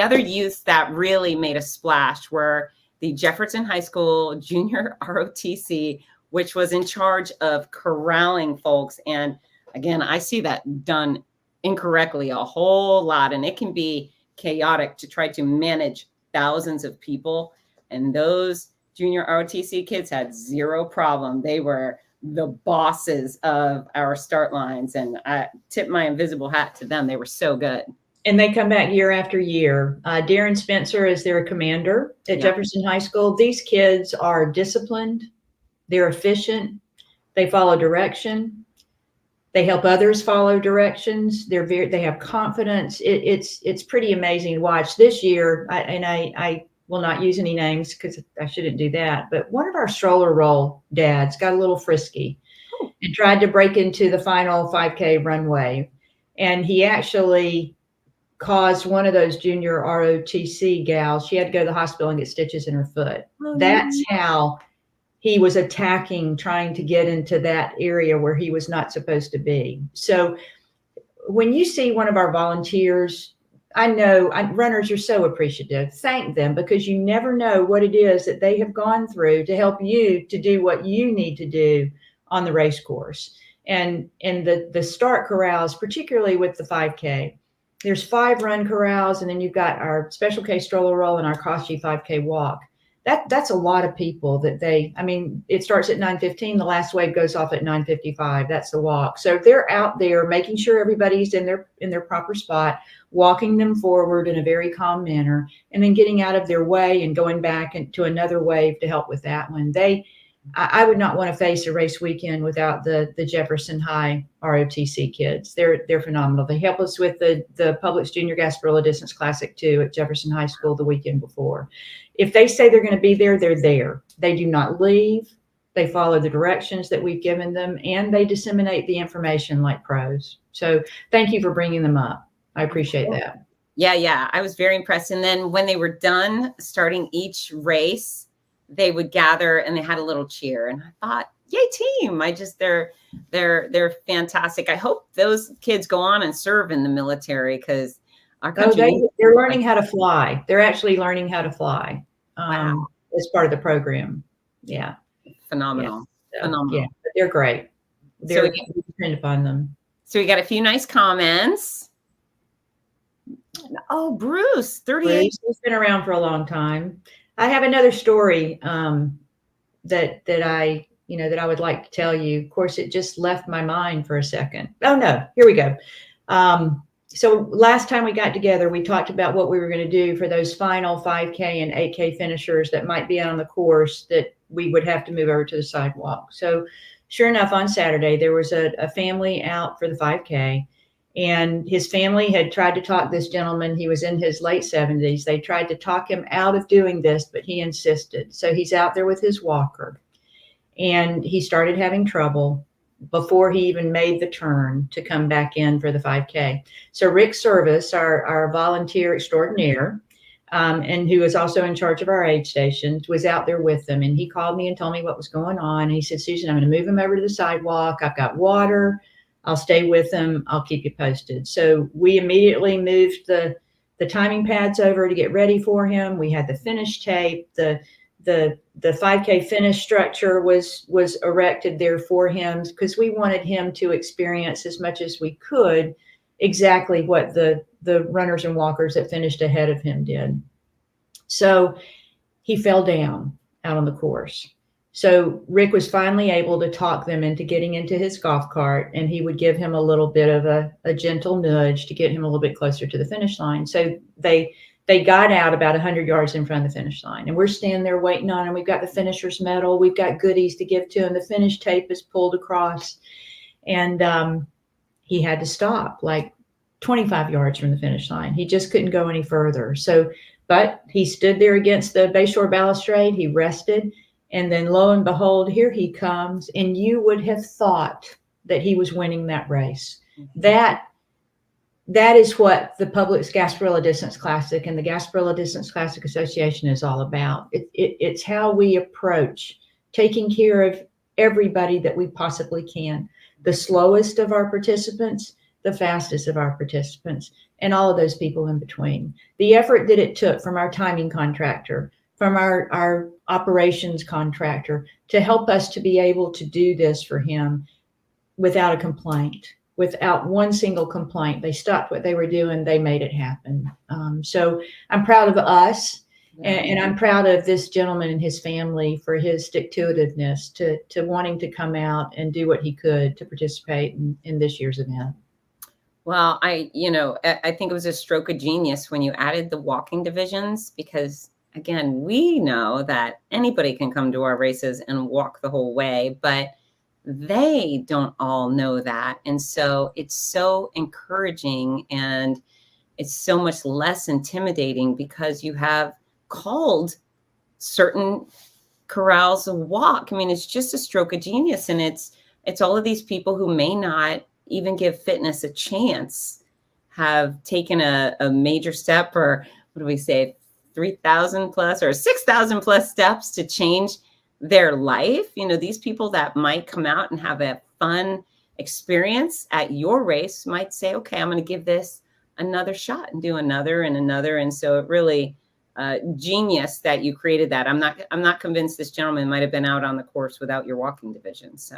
other youth that really made a splash were the Jefferson High School Junior ROTC, which was in charge of corralling folks. And again, I see that done incorrectly a whole lot, and it can be chaotic to try to manage thousands of people. And those junior ROTC kids had zero problem. They were the bosses of our start lines, and I tip my invisible hat to them. They were so good. And they come back year after year. Darren Spencer is their commander at Jefferson High School. These kids are disciplined. They're efficient. They follow direction. They help others follow directions. They have confidence. It's pretty amazing to watch. This year, I will not use any names because I shouldn't do that, but one of our stroller roll dads got a little frisky and tried to break into the final 5K runway. And he actually caused one of those junior ROTC gals, she had to go to the hospital and get stitches in her foot. That's how he was attacking, trying to get into that area where he was not supposed to be. So when you see one of our volunteers, I know runners are so appreciative. Thank them, because you never know what it is that they have gone through to help you to do what you need to do on the race course. And the start corrals, particularly with the 5K, there's 5 run corrals, and then you've got our Special K stroller roll and our Koshi 5K walk. That's a lot of people that it starts at 9:15. The last wave goes off at 9:55. That's the walk. So they're out there making sure everybody's in their proper spot, walking them forward in a very calm manner, and then getting out of their way and going back into another wave to help with that one. I would not want to face a race weekend without the Jefferson High ROTC kids. They're phenomenal. They help us with the Publix Junior Gasparilla Distance Classic too at Jefferson High School the weekend before. If they say they're going to be there, they're there. They do not leave. They follow the directions that we've given them, and they disseminate the information like pros. So thank you for bringing them up. I appreciate that. Yeah. I was very impressed. And then when they were done starting each race, they would gather and they had a little cheer, and I thought, yay team. They're fantastic. I hope those kids go on and serve in the military, because our country they're learning how to fly. They're actually learning how to fly wow. as part of the program. Yeah. Phenomenal. Yeah. So, phenomenal. Yeah, but they're great. We depend upon them. So we got a few nice comments. Oh, Bruce, 38. He's been around for a long time. I have another story that I would like to tell you. Of course, it just left my mind for a second. Oh no, here we go. So last time we got together, we talked about what we were going to do for those final 5K and 8K finishers that might be out on the course that we would have to move over to the sidewalk. So sure enough, on Saturday, there was a family out for the 5K. And his family had tried to talk this gentleman. He was in his late 70s. They tried to talk him out of doing this, but he insisted. So he's out there with his walker, and he started having trouble before he even made the turn to come back in for the 5K. So Rick Service, our volunteer extraordinaire, and who is also in charge of our aid stations, was out there with them. And he called me and told me what was going on. And he said, Susan, I'm going to move him over to the sidewalk. I've got water. I'll stay with them. I'll keep you posted. So we immediately moved the timing pads over to get ready for him. We had the finish tape. The the 5K finish structure was erected there for him, because we wanted him to experience as much as we could exactly what the runners and walkers that finished ahead of him did. So he fell down out on the course. So Rick was finally able to talk them into getting into his golf cart, and he would give him a little bit of a gentle nudge to get him a little bit closer to the finish line. So they got out about 100 yards in front of the finish line, and we're standing there waiting on him. We've got the finisher's medal. We've got goodies to give to him. The finish tape is pulled across, and he had to stop like 25 yards from the finish line. He just couldn't go any further. But he stood there against the Bayshore balustrade. He rested. And then lo and behold, here he comes. And you would have thought that he was winning that race. That is what the Publix Gasparilla Distance Classic and the Gasparilla Distance Classic Association is all about. It's how we approach taking care of everybody that we possibly can. The slowest of our participants, the fastest of our participants, and all of those people in between. The effort that it took from our timing contractor, from our operations contractor, to help us to be able to do this for him without a complaint, without one single complaint. They stopped what they were doing. They made it happen. So I'm proud of us, and I'm proud of this gentleman and his family for his stick-to-itiveness to wanting to come out and do what he could to participate in this year's event. Well, I think it was a stroke of genius when you added the walking divisions, because again, we know that anybody can come to our races and walk the whole way, but they don't all know that. And so it's so encouraging, and it's so much less intimidating because you have called certain corrals a walk. I mean, it's just a stroke of genius. And it's all of these people who may not even give fitness a chance have taken a major step, or what do we say, 3,000 plus or 6,000 plus steps to change their life. These people that might come out and have a fun experience at your race might say, okay, I'm going to give this another shot and do another and another. And so it really genius that you created that. I'm not convinced this gentleman might have been out on the course without your walking division. So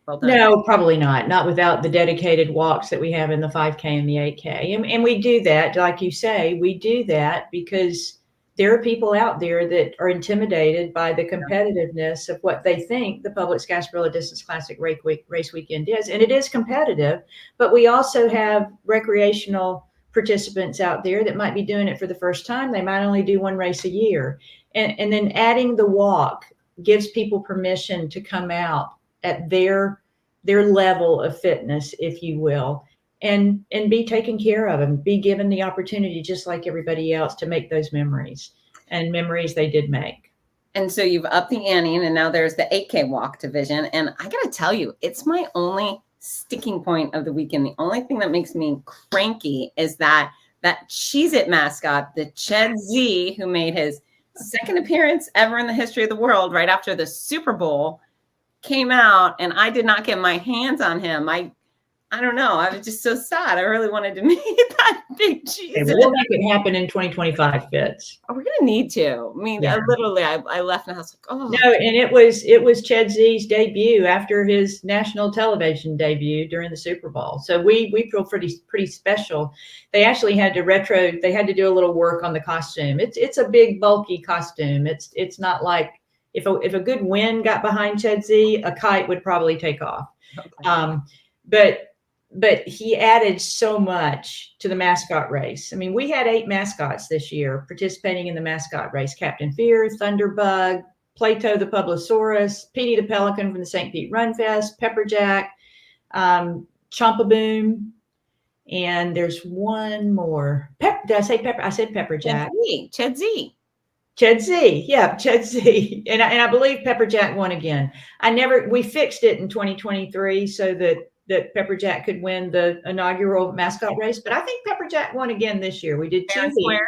well done. No, probably not without the dedicated walks that we have in the 5K and the 8K. And we do that, like you say, we do that because there are people out there that are intimidated by the competitiveness of what they think the Publix Gasparilla Distance Classic race weekend is. And it is competitive, but we also have recreational participants out there that might be doing it for the first time. They might only do one race a year. And then adding the walk gives people permission to come out at their level of fitness, if you will, and be taken care of and be given the opportunity, just like everybody else, to make those memories, and memories they did make. And so you've upped the ante, and now there's the 8K walk division. And I got to tell you, it's my only sticking point of the weekend. The only thing that makes me cranky is that Cheez-It mascot, the Ched Z, who made his second appearance ever in the history of the world right after the Super Bowl, came out, and I did not get my hands on him. I don't know. I was just so sad. I really wanted to meet that big cheese. Okay, we'll make it happen in 2025, Fitz. Oh, we're gonna need to. I mean, literally, I left and I was like, oh no. And it was Ched Z's debut after his national television debut during the Super Bowl. So we feel pretty special. They actually had to They had to do a little work on the costume. It's a big bulky costume. It's not like if a good wind got behind Ched Z, a kite would probably take off. Okay. But he added so much to the mascot race. I mean, we had 8 mascots this year participating in the mascot race: Captain Fear, Thunderbug, Plato the Publisaurus, Petey the Pelican from the St. Pete Run Fest, Pepperjack, Chompaboom, and there's one more. Did I say Pepper? I said Pepperjack. Ched Z. Ched Z. Yeah, Ched Z. And I believe Pepperjack won again. We fixed it in 2023 so that Pepperjack could win the inaugural mascot race. But I think Pepperjack won again this year. We did 2 heats.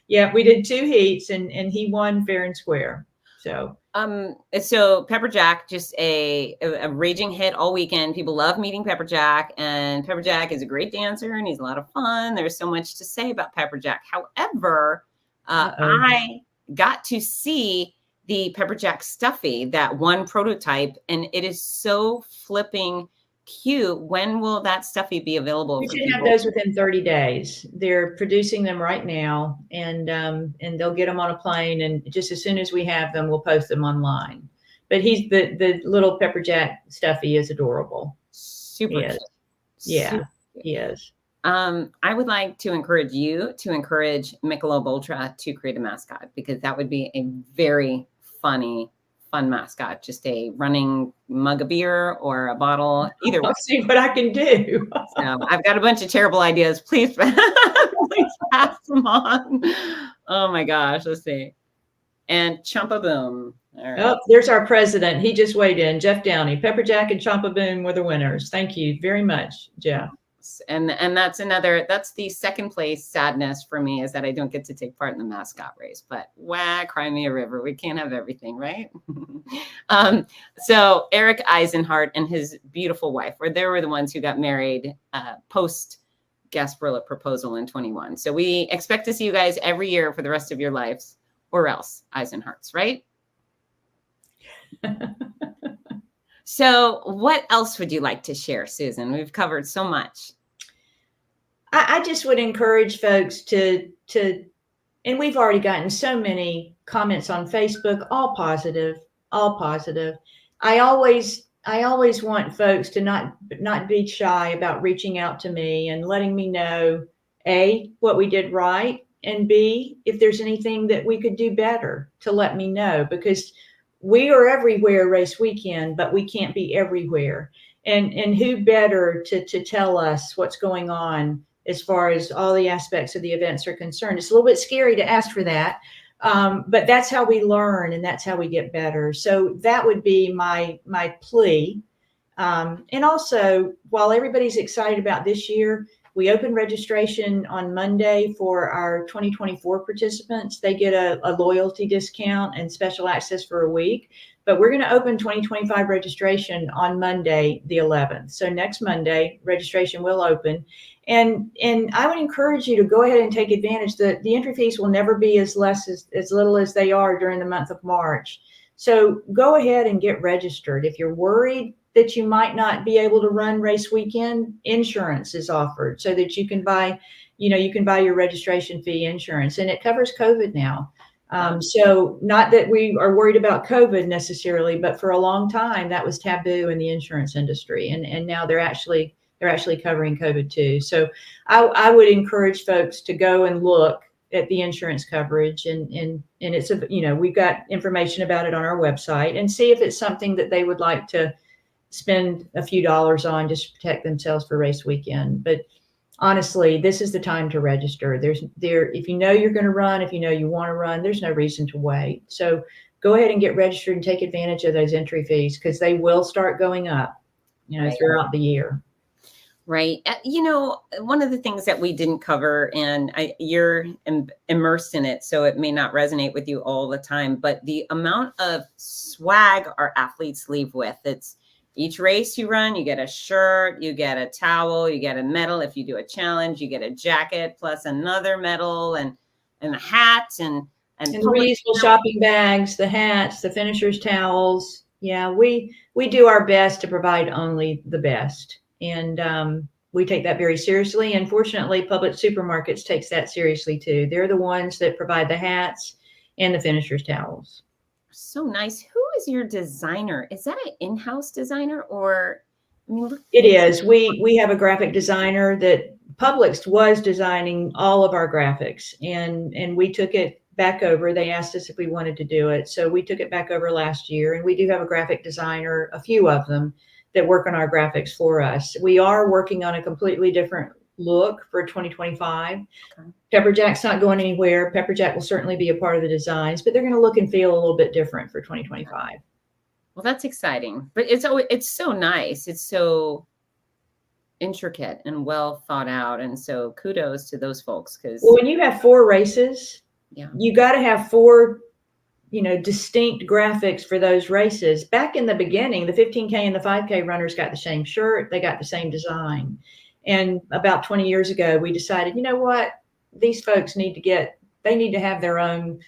Yeah, we did 2 heats, and he won fair and square. So Pepperjack, just a raging hit all weekend. People love meeting Pepperjack, and Pepperjack is a great dancer, and he's a lot of fun. There's so much to say about Pepperjack. However, I got to see the pepper jack stuffy, that one prototype, and it is so flipping cute. When will that stuffy be available We for should people? have those within 30 days. They're producing them right now, and they'll get them on a plane. And just as soon as we have them, we'll post them online. But he's the little pepper jack stuffy is adorable. Super He cute. is. Yeah, Super cute. he is. I would like to encourage you to encourage Michelob Ultra to create a mascot, because that would be a very fun mascot. Just a running mug of beer or a bottle, either way. I'll see what I can do. So I've got a bunch of terrible ideas. Please, please pass them on. Oh my gosh, let's see. And Chumpa Boom. All right. Oh, there's our president. He just weighed in. Jeff Downey. Pepper Jack and Chompa Boom were the winners. Thank you very much, Jeff. And that's the second place sadness for me, is that I don't get to take part in the mascot race. But cry me a river. We can't have everything, right? So Eric Eisenhart and his beautiful wife, they were the ones who got married post Gasparilla proposal in 21. So we expect to see you guys every year for the rest of your lives, or else Eisenharts, right? So what else would you like to share, Susan? We've covered so much. I just would encourage folks to, and we've already gotten so many comments on Facebook, all positive. I always want folks to not be shy about reaching out to me and letting me know, A, what we did right, and B, if there's anything that we could do better, to let me know, because we are everywhere race weekend, but we can't be everywhere. And who better to tell us what's going on as far as all the aspects of the events are concerned. It's a little bit scary to ask for that, but that's how we learn, and that's how we get better. So that would be my plea. And also, while everybody's excited about this year, we opened registration on Monday for our 2024 participants. They get a loyalty discount and special access for a week. But we're going to open 2025 registration on Monday, the 11th. So next Monday, registration will open. And I would encourage you to go ahead and take advantage. The entry fees will never be as little as they are during the month of March. So go ahead and get registered. If you're worried that you might not be able to run race weekend, insurance is offered so that you can buy your registration fee insurance, and it covers COVID now. So not that we are worried about COVID necessarily, but for a long time that was taboo in the insurance industry, and now they're actually covering COVID too. So I would encourage folks to go and look at the insurance coverage, and it's we've got information about it on our website, and see if it's something that they would like to spend a few dollars on just to protect themselves for race weekend. But honestly, this is the time to register. If you know you're going to run, if you know you want to run, there's no reason to wait. So go ahead and get registered and take advantage of those entry fees, because they will start going up, Right. throughout the year. Right. One of the things that we didn't cover, and you're immersed in it, so it may not resonate with you all the time, but the amount of swag our athletes leave with. It's each race you run, you get a shirt, you get a towel, you get a medal. If you do a challenge, you get a jacket plus another medal, and a hat, and the reusable shopping bags, the hats, the finishers towels. Yeah, we do our best to provide only the best. And we take that very seriously. And fortunately, Publix supermarkets takes that seriously too. They're the ones that provide the hats and the finishers towels. So nice. Who is your designer? Is that an in-house designer, or? It is. We have a graphic designer that Publix was designing all of our graphics, and we took it back over. They asked us if we wanted to do it, so we took it back over last year. And we do have a graphic designer, a few of them, that work on our graphics for us. We are working on a completely different look for 2025. Okay. Pepper Jack's not going anywhere. Pepper Jack will certainly be a part of the designs, but they're going to look and feel a little bit different for 2025. Well, that's exciting, but it's so nice. It's so intricate and well thought out. And so kudos to those folks. Well, when you have 4 races, you got to have 4 distinct graphics for those races. Back in the beginning, the 15K and the 5K runners got the same shirt. They got the same design. And about 20 years ago, we decided, you know what? These folks need to get they need to have their own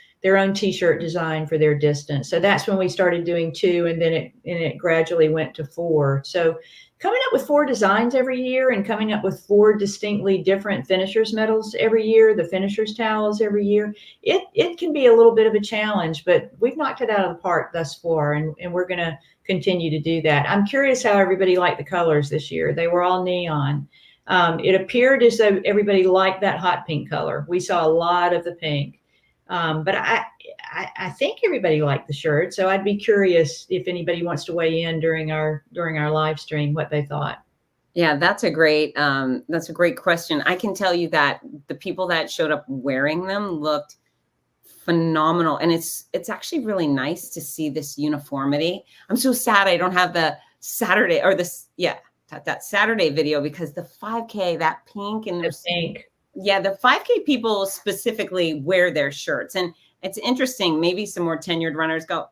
t-shirt design for their distance. So that's when we started doing 2, and then it gradually went to 4. So coming up with 4 designs every year and coming up with 4 distinctly different finishers medals every year, the finishers towels every year, it can be a little bit of a challenge, but we've knocked it out of the park thus far, and we're going to continue to do that. I'm curious how everybody liked the colors this year. They were all neon. It appeared as though everybody liked that hot pink color. We saw a lot of the pink, but I think everybody liked the shirt. So I'd be curious if anybody wants to weigh in during our live stream what they thought. Yeah, that's a great question. I can tell you that the people that showed up wearing them looked phenomenal, and it's actually really nice to see this uniformity. I'm so sad I don't have the Saturday or that Saturday video, because the 5K, that pink and the pink. Yeah, the 5K people specifically wear their shirts, and it's interesting. Maybe some more tenured runners go,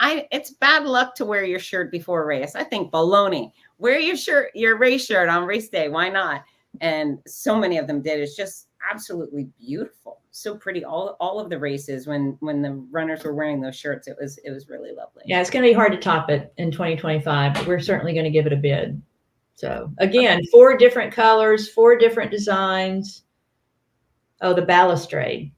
it's bad luck to wear your shirt before a race. I think baloney. Wear your shirt, your race shirt on race day. Why not? And so many of them did. It's just absolutely beautiful. So pretty. All of the races when the runners were wearing those shirts, it was really lovely. Yeah, it's going to be hard to top it in 2025, but we're certainly going to give it a bid. So again, 4 different colors, 4 different designs. Oh, the balustrade.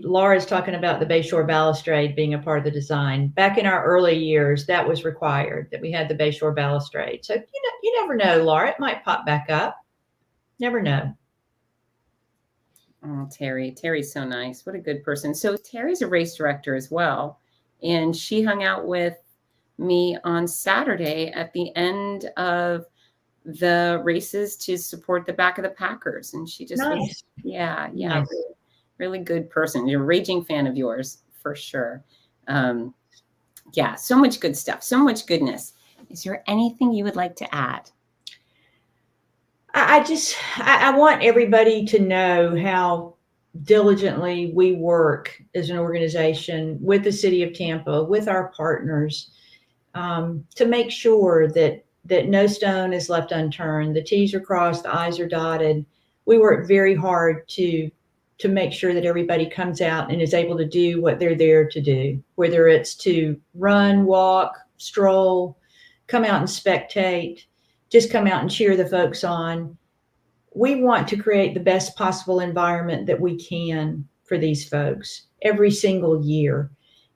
Laura's talking about the Bayshore balustrade being a part of the design. Back in our early years, that was required, that we had the Bayshore balustrade. So you never know, Laura, it might pop back up. Never know. Oh, Terry's so nice. What a good person. So Terry's a race director as well, and she hung out with me on Saturday at the end of the races to support the back of the Packers, and she just nice. Yeah, nice. Really good person. You're a raging fan of yours for sure. Yeah, so much good stuff, so much goodness. Is there anything you would like to add? I want everybody to know how diligently we work as an organization with the city of Tampa, with our partners, to make sure that no stone is left unturned. The T's are crossed, the I's are dotted. We work very hard to make sure that everybody comes out and is able to do what they're there to do, whether it's to run, walk, stroll, come out and spectate, just come out and cheer the folks on. We want to create the best possible environment that we can for these folks every single year.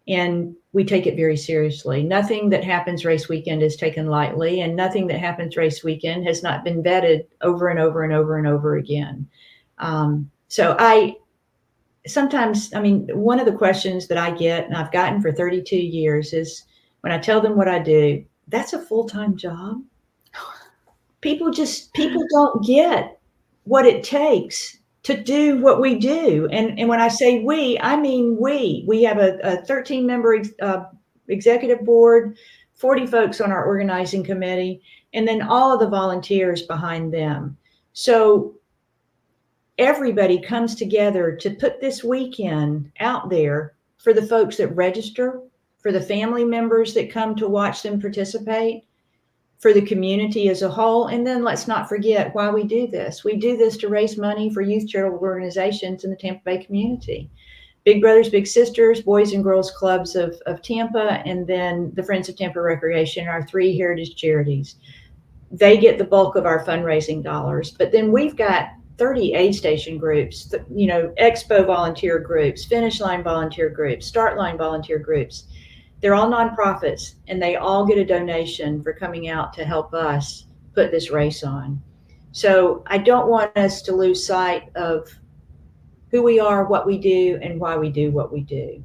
And we take it very seriously. Nothing that happens race weekend is taken lightly, and nothing that happens race weekend has not been vetted over and over and over and over again. So one of the questions that I get, and I've gotten for 32 years, is when I tell them what I do, that's a full-time job. People don't get what it takes to do what we do. And when I say we, I mean we. We have a 13-member executive board, 40 folks on our organizing committee, and then all of the volunteers behind them. So everybody comes together to put this weekend out there for the folks that register, for the family members that come to watch them participate, for the community as a whole. And then let's not forget why we do this. We do this to raise money for youth charitable organizations in the Tampa Bay community. Big Brothers, Big Sisters, Boys and Girls Clubs of Tampa, and then the Friends of Tampa Recreation, our 3 heritage charities. They get the bulk of our fundraising dollars. But then we've got 30 aid station groups, Expo volunteer groups, Finish Line volunteer groups, Start Line volunteer groups. They're all nonprofits, and they all get a donation for coming out to help us put this race on. So I don't want us to lose sight of who we are, what we do, and why we do what we do.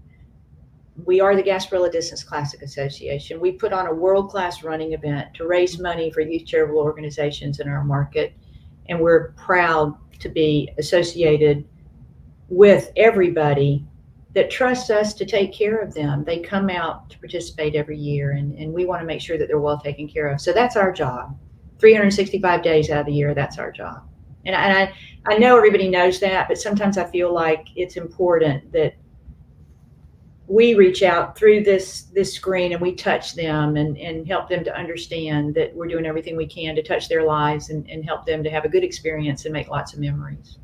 We are the Gasparilla Distance Classic Association. We put on a world-class running event to raise money for youth charitable organizations in our market, and we're proud to be associated with everybody that trusts us to take care of them. They come out to participate every year, and we want to make sure that they're well taken care of. So that's our job. 365 days out of the year, that's our job. And I know everybody knows that, but sometimes I feel like it's important that we reach out through this screen and we touch them and help them to understand that we're doing everything we can to touch their lives and help them to have a good experience and make lots of memories.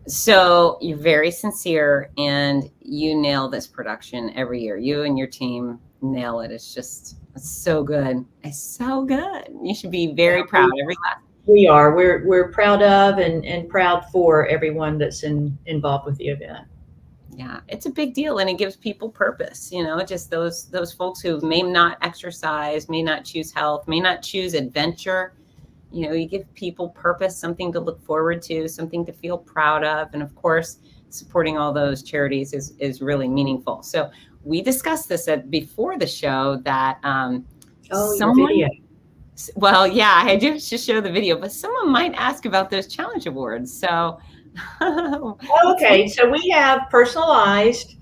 So you're very sincere and you nail this production every year. You and your team nail it. It's so good. It's so good. You should be very proud every last. We are. We're proud of and proud for everyone that's involved with the event. Yeah, it's a big deal, and it gives people purpose. Just those folks who may not exercise, may not choose health, may not choose adventure. You give people purpose, something to look forward to, something to feel proud of, and of course, supporting all those charities is really meaningful. So we discussed this before the show that your video. Well, yeah, I do just show the video, but someone might ask about those challenge awards. So. Okay, so we have personalized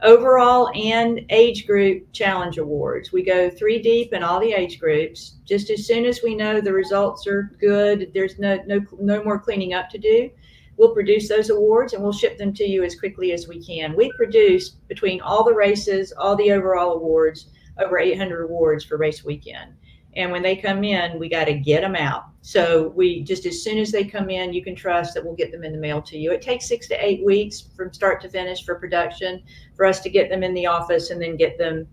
overall and age group challenge awards. We go 3 deep in all the age groups. Just as soon as we know the results are good, there's no more cleaning up to do, we'll produce those awards and we'll ship them to you as quickly as we can. We produce, between all the races, all the overall awards, over 800 awards for race weekend. And when they come in, we got to get them out. So we just, as soon as they come in, you can trust that we'll get them in the mail to you. It takes 6 to 8 weeks from start to finish for production, for us to get them in the office and then get them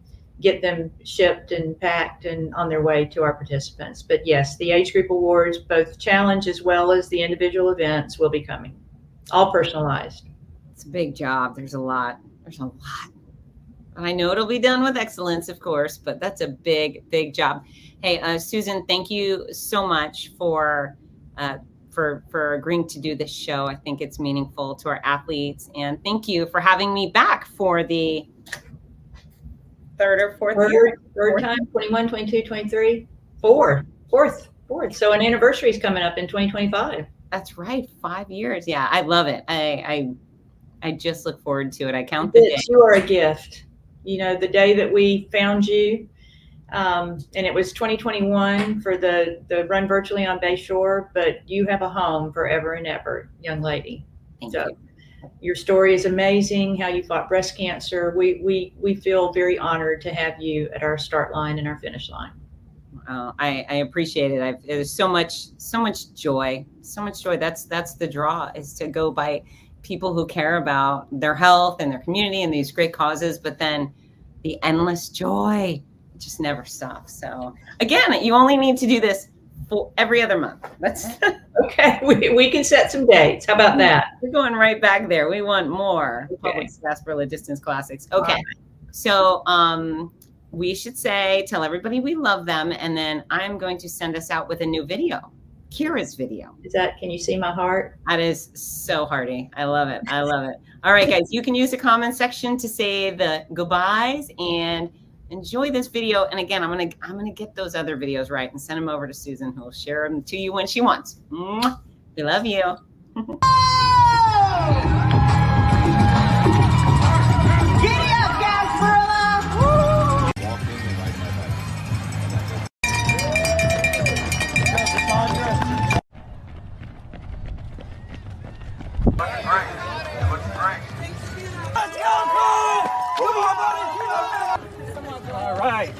shipped and packed and on their way to our participants. But yes, the age group awards, both challenge as well as the individual events, will be coming, all personalized. It's a big job. There's a lot. I know it'll be done with excellence, of course, but that's a big, big job. Hey, Susan, thank you so much for agreeing to do this show. I think it's meaningful to our athletes, and thank you for having me back for the third or fourth year. Third time, 21, 22, 23, fourth. So an anniversary is coming up in 2025. That's right, 5 years. Yeah, I love it. I just look forward to it. I count the days. You are a gift. The day that we found you, and it was 2021 for the Run Virtually on Bayshore, but you have a home forever and ever, young lady. Thank you. Your story is amazing, how you fought breast cancer. We feel very honored to have you at our start line and our finish line. I appreciate it. There's so much joy, That's the draw, is to go by people who care about their health and their community and these great causes, but then the endless joy just never stops. So again, you only need to do this for every other month. That's okay. We can set some dates. How about that? We're going right back there. We want more Publix Gasparilla Distance Classics. Okay. Right. So we should tell everybody we love them, and then I'm going to send us out with a new video. Kira's video. Can you see my heart? That is so hearty. I love it. All right, guys, you can use the comment section to say the goodbyes and enjoy this video. And again, I'm gonna get those other videos right and send them over to Susan, who will share them to you when she wants. Mwah. We love you. Giddy up, Gasparilla! Woo! Let's go, Cole! Come on, buddy! All right.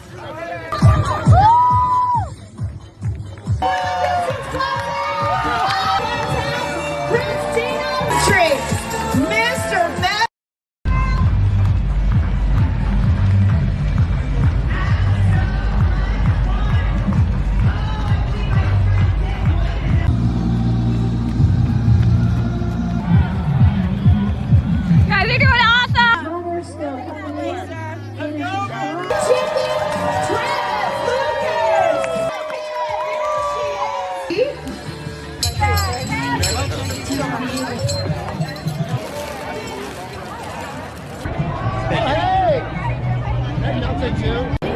Mr. Matt. Guys, you're doing awesome! Hey! Hey, I'll take two.